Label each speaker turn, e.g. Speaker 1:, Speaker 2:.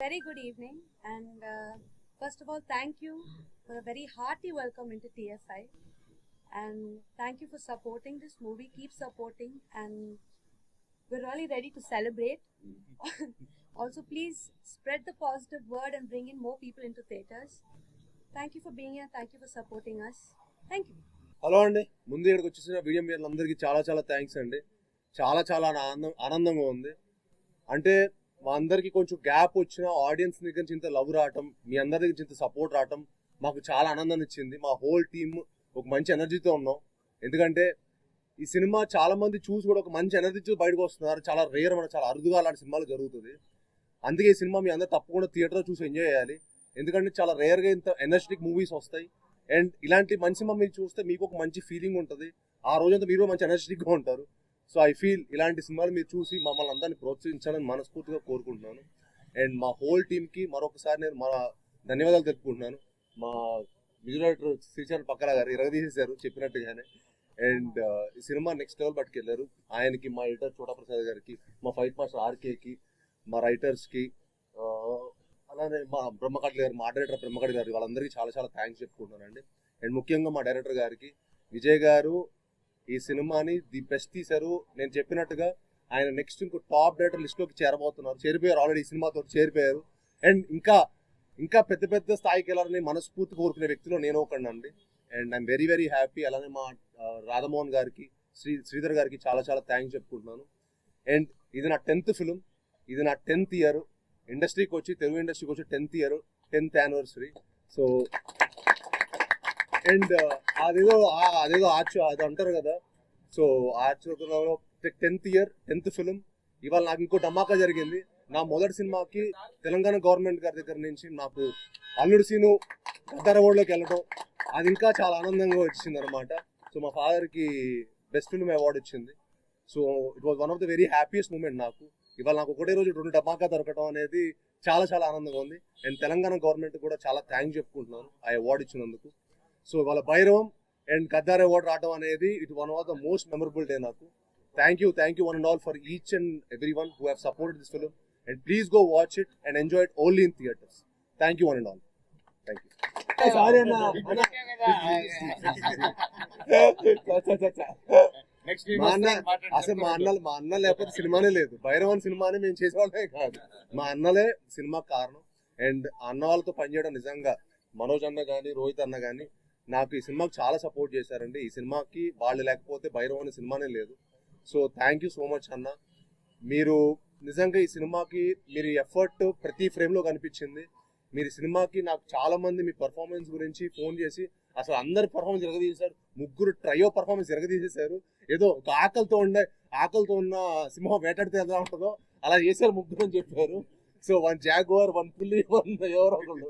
Speaker 1: Very good evening, and first of all, thank you for a very hearty welcome into TSI, and thank you for supporting this movie. Keep supporting, and we're really ready to celebrate. Also, please spread the positive word and bring in more people into theaters. Thank you for being here. Thank you for supporting us. Thank you.
Speaker 2: Hello అండి, ముందు ఇక్కడికి వచ్చేసిన video మీ అందరికీ చాలా చాలా thanks అండి. చాలా ఆనందంగా ఉంది. అంటే మా అందరికి కొంచెం గ్యాప్ వచ్చిన ఆడియన్స్ దగ్గర నుంచి ఇంత లవ్ రావటం, మీ అందరి దగ్గర నుంచి ఇంత సపోర్ట్ రావటం మాకు చాలా ఆనందాన్ని ఇచ్చింది. మా హోల్ టీమ్ ఒక మంచి ఎనర్జీతో ఉన్నాం. ఎందుకంటే ఈ సినిమా చాలా మంది చూసి కూడా ఒక మంచి ఎనర్జీతో బయటకు వస్తున్నారు. చాలా రేర్, మన చాలా అరుదుగా అలాంటి సినిమాలు జరుగుతుంది. అందుకే ఈ సినిమా మీ అందరూ తప్పకుండా థియేటర్లో చూసి ఎంజాయ్ చేయాలి. ఎందుకంటే చాలా రేర్గా ఇంత ఎనర్జెటిక్ మూవీస్ వస్తాయి. అండ్ ఇలాంటి మంచి సినిమా మీరు చూస్తే మీకు ఒక మంచి ఫీలింగ్ ఉంటుంది. ఆ రోజంతా మీరు మంచి ఎనర్జెటిక్గా ఉంటారు. సో ఐ ఫీల్ ఇలాంటి సినిమాలు మీరు చూసి మమ్మల్ని అందరినీ ప్రోత్సహించాలని మనస్ఫూర్తిగా కోరుకుంటున్నాను. అండ్ మా హోల్ టీమ్కి మరొకసారి నేను మా ధన్యవాదాలు తెలుపుకుంటున్నాను. మా మ్యూజిక్ డైరెక్టర్ శ్రీచరణ్ పక్కల గారు ఇరగదీసేశారు చెప్పినట్టుగానే. అండ్ ఈ సినిమా నెక్స్ట్ లెవెల్ పట్టుకెళ్ళారు. ఆయనకి, మా ఎడిటర్ చోటాప్రసాద్ గారికి, మా ఫైట్ మాస్టర్ ఆర్కేకి, మా రైటర్స్కి, అలానే మా బ్రహ్మకట్ల గారు, మా డైరెక్టర్ బ్రహ్మకట్ల గారు, వాళ్ళందరికీ చాలా చాలా థ్యాంక్స్ చెప్పుకుంటున్నానండి. అండ్ ముఖ్యంగా మా డైరెక్టర్ గారికి, విజయ్ గారు ఈ సినిమాని ది బెస్ట్ తీశారు. నేను చెప్పినట్టుగా ఆయన నెక్స్ట్ ఇంకో టాప్ డైరెక్టర్ లిస్ట్లోకి చేరిపోయారు. ఆల్రెడీ ఈ సినిమాతో చేరిపోయారు. అండ్ ఇంకా పెద్ద పెద్ద స్థాయికి వెళ్ళాలని మనస్ఫూర్తి కోరుకునే వ్యక్తిలో నేను ఒకనండి. And I'm very very happy. అలానే మా రాధమోహన్ గారికి, శ్రీధర్ గారికి చాలా చాలా థ్యాంక్స్ చెప్పుకుంటున్నాను. అండ్ ఇది నా 10th ఫిలిం, ఇది నా 10th ఇయర్ ఇండస్ట్రీకి వచ్చి, తెలుగు ఇండస్ట్రీకి వచ్చి 10th year, 10th anniversary. So and అదేదో అది అంటారు కదా, సో ఆచరణలో 10th ఇయర్ 10th ఫిలిం. ఇవాళ నాకు ఇంకో ధమాకా జరిగింది. నా మొదటి సినిమాకి తెలంగాణ గవర్నమెంట్ గారి దగ్గర నుంచి నాకు అల్లుడు సీను గద్దర్ అవార్డులోకి వెళ్ళడం, అది ఇంకా చాలా ఆనందంగా వచ్చింది అనమాట. సో మా ఫాదర్కి బెస్ట్ ఫిల్మ్ అవార్డు వచ్చింది. So it was one of the very happiest moment నాకు. ఇవాళ నాకు ఒకటే రోజు 2 ధమాకా దొరకడం అనేది చాలా చాలా ఆనందంగా ఉంది. అండ్ తెలంగాణ గవర్నమెంట్ కూడా చాలా థ్యాంక్స్ చెప్పుకుంటున్నాను ఆ అవార్డు ఇచ్చినందుకు. సో ఇవాళ భైరవం అండ్ గద్దార్ అవార్డు రావడం అనేది it one of the most memorable day నాకు. Thank you one and all for each and every one who have supported this film. And please go watch it and enjoy it only in theatres. Thank you one and all. Thank you. అసలు మా అన్న లేకపోతే సినిమానే లేదు. భైరవన్ సినిమాని మేము చేసేవాళ్ళమే కాదు, మా అన్నలే సినిమా కారణం. అండ్ అన్న వాళ్ళతో పనిచేయడం నిజంగా మనోజ్ అన్న కానీ, రోహిత్ అన్న కానీ నాకు ఈ సినిమాకి చాలా సపోర్ట్ చేశారండి. ఈ సినిమాకి వాళ్ళు లేకపోతే భైరవ్ అనే సినిమానే లేదు. So thank you so much అన్న. మీరు నిజంగా ఈ సినిమాకి మీరు ఎఫర్ట్ ప్రతి ఫ్రేమ్లో కనిపించింది. మీరు సినిమాకి నాకు చాలా మంది మీ పర్ఫార్మెన్స్ గురించి ఫోన్ చేసి అసలు అందరి పర్ఫార్మెన్స్ ఎరగదీశారు. 3 ట్రయో పర్ఫార్మెన్స్ ఎరగదీసేశారు. ఏదో ఒక ఆకలితో ఉన్న సింహం వేటాడితే ఎలా ఉంటుందో అలా చేశారు 3 అని చెప్పారు. సో 1 జాగ్వార్, 1 పులి, 1 ఎవరో ఒకళ్ళు